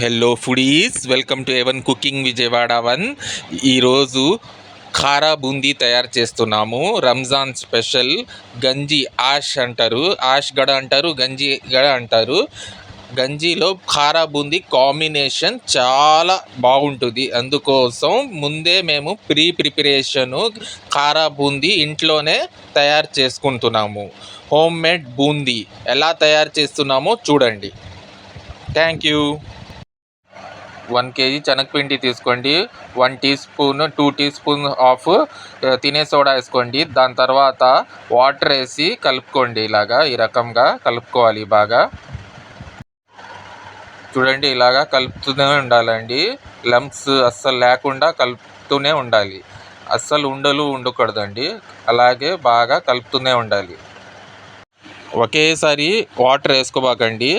Hello foodies, welcome to ఎవన్ cooking Vijayawada one. ఈరోజు ఖారా బూందీ తయారు చేస్తున్నాము. రంజాన్ స్పెషల్ గంజి ఆష్ అంటారు, ఆష్ గడ అంటారు, గంజి గడ అంటారు. గంజిలో ఖారా బూందీ కాంబినేషన్ చాలా బాగుంటుంది. అందుకోసం ముందే మేము ప్రిపరేషను ఖారా బూందీ ఇంట్లోనే తయారు చేసుకుంటున్నాము. హోమ్ మేడ్ బూందీ ఎలా తయారు చేస్తున్నామో చూడండి. Thank you. 1 kg శనగపిండి తీసుకోండి. 1 teaspoon 2 teaspoon of తినే సోడా వేసుకోండి. దాని తర్వాత వాటర్ వేసి కలుపుకోండి. ఇలాగా ఈ రకంగా కలుపుకోవాలి. బాగా చూడండి, ఇలాగా కలుపుతూనే ఉండాలండి. లంప్స్ అస్సలు లేకుండా కలుపుతూనే ఉండాలి. అస్సలు ఉండలు ఉండకూడదండి. అలాగే బాగా కలుపుతూనే ఉండాలి. ఒకేసారి వాటర్ వేసుకోబాకండి.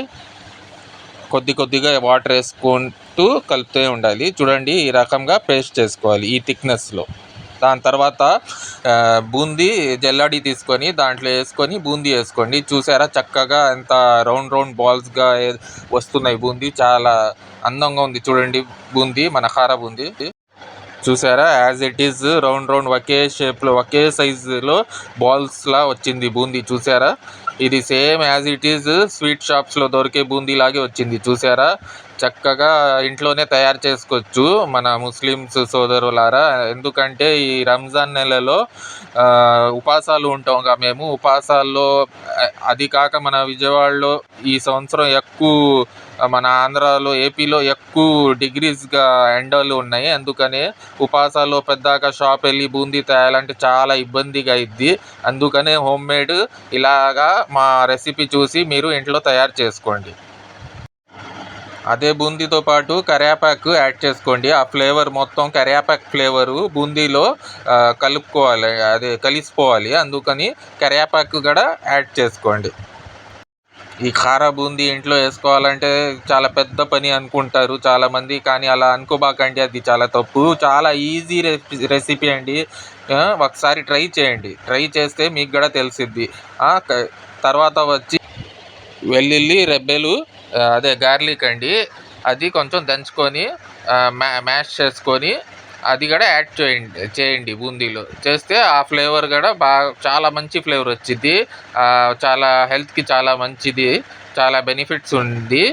కొద్దిగా వాటర్ వేసుకుంటూ కలుపుతూ ఉండాలి. చూడండి, ఈ రకంగా పేస్ట్ చేసుకోవాలి ఈ థిక్నెస్లో. దాని తర్వాత బూందీ జల్లడి తీసుకొని దాంట్లో వేసుకొని బూందీ వేసుకోండి. చూసారా, చక్కగా ఎంత రౌండ్ బాల్స్గా వస్తున్నాయి బూందీ. చాలా అందంగా ఉంది చూడండి బూందీ, మన ఖారా బూందీ. చూసారా, యాజ్ ఇట్ ఈజ్ రౌండ్ ఒకే షేప్లో ఒకే సైజులో బాల్స్లా వచ్చింది బూందీ. చూసారా, ఇది same as it is sweet షాప్స్లో దొరికే బూందీ లాగే వచ్చింది. చూసారా, చక్కగా ఇంట్లోనే తయారు చేసుకోవచ్చు మన ముస్లిమ్స్ సోదరులారా. ఎందుకంటే ఈ రంజాన్ నెలలో ఉపాసాలు ఉంటాంగా మేము. ఉపాసాల్లో అది కాక మన విజయవాడలో ఈ సంవత్సరం ఎక్కువ, మన ఆంధ్రాలో ఏపీలో ఎక్కువ డిగ్రీస్గా ఎండలు ఉన్నాయి. అందుకనే ఉపాసాల్లో పెద్దగా షాప్ వెళ్ళి బూందీ తేయాలంటే చాలా ఇబ్బందిగా అయింది. అందుకనే హోమ్ మేడ్ ఇలాగా మా రెసిపీ చూసి మీరు ఇంట్లో తయారు చేసుకోండి. అదే బూందీతో పాటు కరివేపాకు యాడ్ చేసుకోండి. ఆ ఫ్లేవర్ మొత్తం కరివేపాకు ఫ్లేవరు బూందీలో కలుపుకోవాలి, అదే కలిసిపోవాలి. అందుకని కరివేపాకు కూడా యాడ్ చేసుకోండి. ఈ ఖారా బూందీ ఇంట్లో వేసుకోవాలంటే చాలా పెద్ద పని అనుకుంటారు చాలామంది, కానీ అలా అనుకోబాకండి, అది చాలా తప్పు. చాలా ఈజీ రెసిపీ అండి. ఒకసారి ట్రై చేయండి. ట్రై చేస్తే మీకు కూడా తెలిసిద్ది. తర్వాత వచ్చి వెల్లుల్లి రెబ్బలు, అదే గార్లిక్ అండి, అది కొంచెం దంచుకొని మ్యాష్ చేసుకొని అది కూడా యాడ్ చేయండి బూందీలో. చేస్తే ఆ ఫ్లేవర్ కూడా బాగా చాలా మంచి ఫ్లేవర్ వచ్చింది. చాలా హెల్త్కి చాలా మంచిది, చాలా బెనిఫిట్స్ ఉంది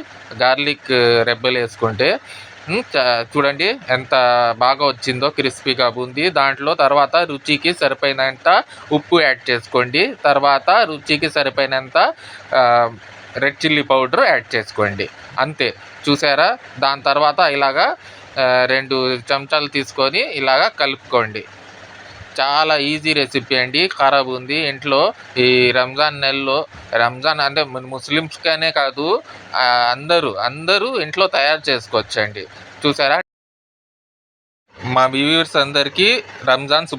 గార్లిక్ రెబ్బలు వేసుకుంటే. చూడండి ఎంత బాగా వచ్చిందో క్రిస్పీగా బూందీ. దాంట్లో తర్వాత రుచికి సరిపోయినంత ఉప్పు యాడ్ చేసుకోండి. తర్వాత రుచికి సరిపోయినంత రెడ్ చిల్లీ పౌడర్ యాడ్ చేసుకోండి. అంతే, చూసారా. దాని తర్వాత ఇలాగా 2 చెంచాలు తీసుకొని ఇలాగా కలుపుకోండి. చాలా ఈజీ రెసిపీ అండి ఖారా బూందీ. ఇంట్లో ఈ రంజాన్ నెలలో, రంజాన్ అంటే ముస్లిమ్స్కనే కాదు, అందరూ ఇంట్లో తయారు చేసుకోవచ్చండి. చూసారా, మా వ్యూవర్స్ అందరికీ రంజాన్